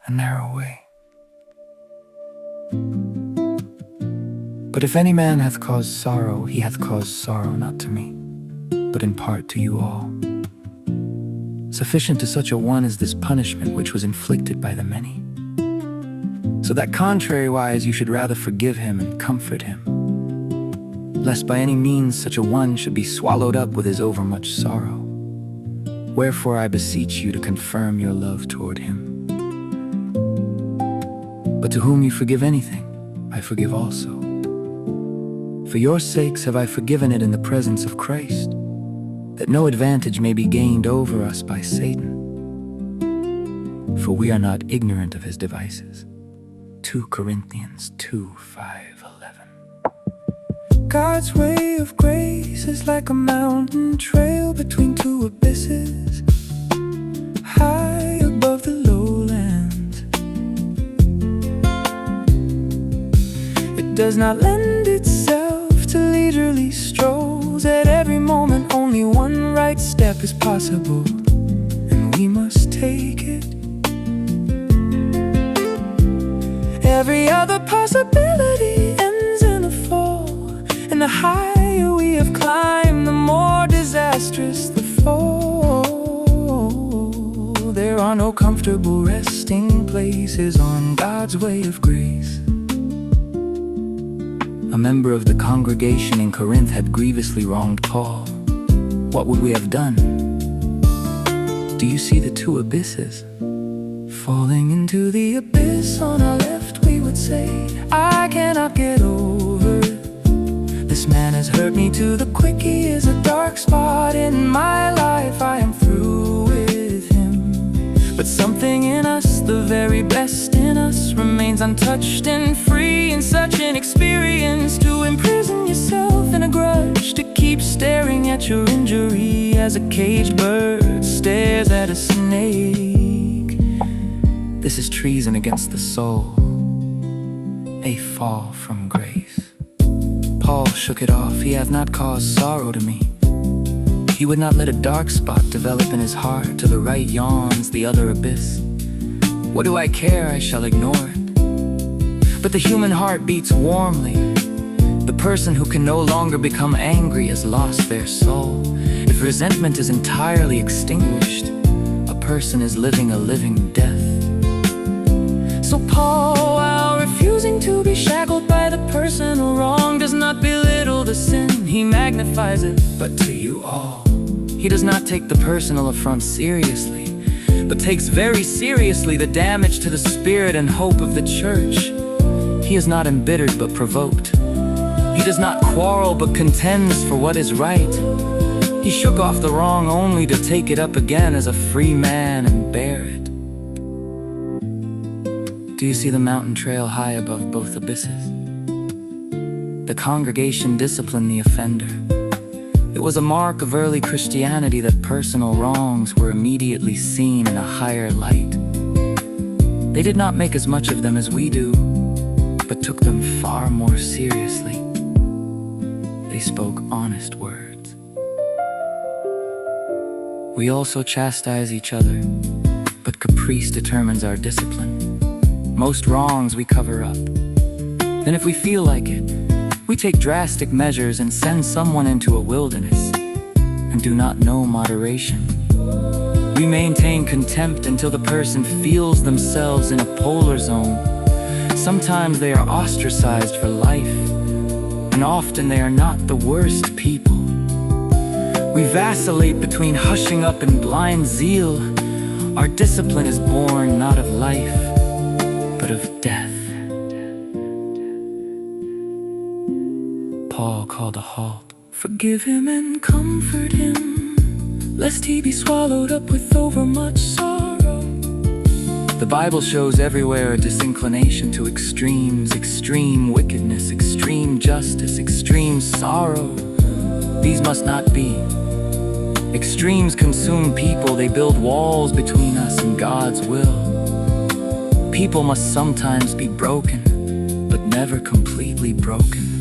a narrow way. But if any man hath caused sorrow, he hath caused sorrow not to me, but in part to you all. Sufficient to such a one is this punishment which was inflicted by the many. So that contrariwise you should rather forgive him and comfort him, lest by any means such a one should be swallowed up with his overmuch sorrow. Wherefore I beseech you to confirm your love toward him. But to whom you forgive anything, I forgive also. For your sakes have I forgiven it in the presence of Christ, that no advantage may be gained over us by Satan. For we are not ignorant of his devices. 2 Corinthians 2:5-11. God's way of grace is like a mountain trail between two abysses, high above the lowlands. It does not lend itself to leisurely strolls. At every moment only one right step is possible, and we must take it. Every other possibility ends in a fall, and the higher we have climbed, the more disastrous the fall. There are no comfortable resting places on God's way of grace. A member of the congregation in Corinth had grievously wronged Paul. What would we have done? Do you see the two abysses? Falling into the abyss on our left, we would say, I cannot get over it. This man has hurt me to the quick. He is a dark spot in my life. I am through with him. But something in us, the very best in us, remains untouched and free. In such an experience, to imprison yourself in a grudge, to keep staring at your injury as a caged bird stares at a snake. This is treason against the soul, a fall from grace. Paul shook it off. He hath not caused sorrow to me. He would not let a dark spot develop in his heart. To the right yawns the other abyss. What do I care? I shall ignore it. But the human heart beats warmly. The person who can no longer become angry has lost their soul. If resentment is entirely extinguished, a person is living a living death. So Paul, while refusing to be shackled by the personal wrong, does not belittle the sin, he magnifies it. But to you all, he does not take the personal affront seriously, but takes very seriously the damage to the spirit and hope of the church. He is not embittered but provoked. He does not quarrel but contends for what is right. He shook off the wrong only to take it up again as a free man and bear it. Do you see the mountain trail high above both abysses? The congregation disciplined the offender. It was a mark of early Christianity that personal wrongs were immediately seen in a higher light. They did not make as much of them as we do, but took them far more seriously. They spoke honest words. We also chastise each other, but caprice determines our discipline. Most wrongs we cover up. Then if we feel like it, we take drastic measures and send someone into a wilderness, and do not know moderation. We maintain contempt until the person feels themselves in a polar zone. Sometimes they are ostracized for life, and often they are not the worst people. We vacillate between hushing up and blind zeal. Our discipline is born not of life, but of death. Paul called a halt. Forgive him and comfort him, lest he be swallowed up with overmuch sorrow. The Bible shows everywhere a disinclination to extremes, extreme wickedness, extreme justice, extreme sorrow. These must not be. Extremes consume people. They build walls between us and God's will. People must sometimes be broken, but never completely broken.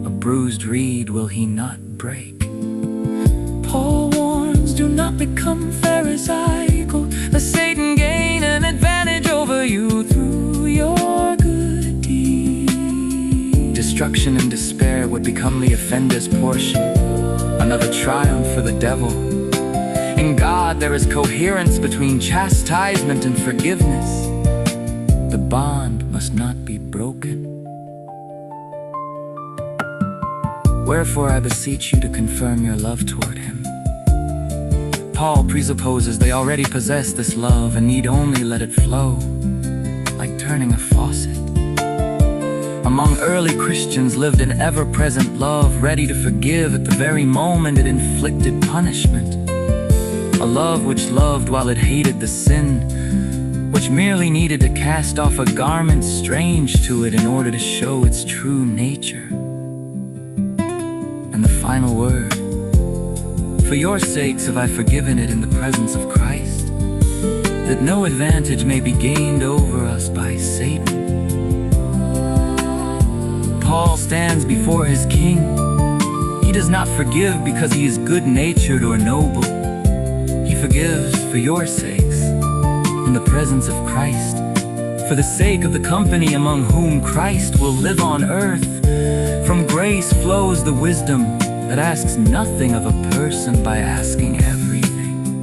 A bruised reed will he not break. Paul warns, do not become pharisaical, lest Satan gain an advantage destruction and despair would become the offender's portion, another triumph for the devil. In God there is coherence between chastisement and forgiveness. The bond must not be broken. Wherefore I beseech you to confirm your love toward him. Paul presupposes they already possess this love and need only let it flow, like turning a faucet. Among early Christians lived an ever-present love, ready to forgive at the very moment it inflicted punishment. A love which loved while it hated the sin, which merely needed to cast off a garment strange to it in order to show its true nature. And the final word: for your sakes have I forgiven it in the presence of Christ, that no advantage may be gained over us by Satan. Paul stands before his king. He does not forgive because he is good-natured or noble. He forgives for your sakes, in the presence of Christ, for the sake of the company among whom Christ will live on earth. From grace flows the wisdom that asks nothing of a person by asking everything.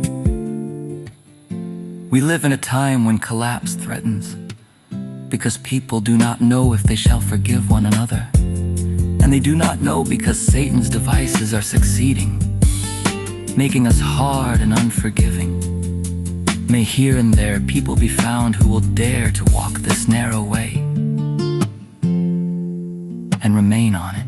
We live in a time when collapse threatens, because people do not know if they shall forgive one another. And they do not know because Satan's devices are succeeding, making us hard and unforgiving. May here and there people be found who will dare to walk this narrow way and remain on it.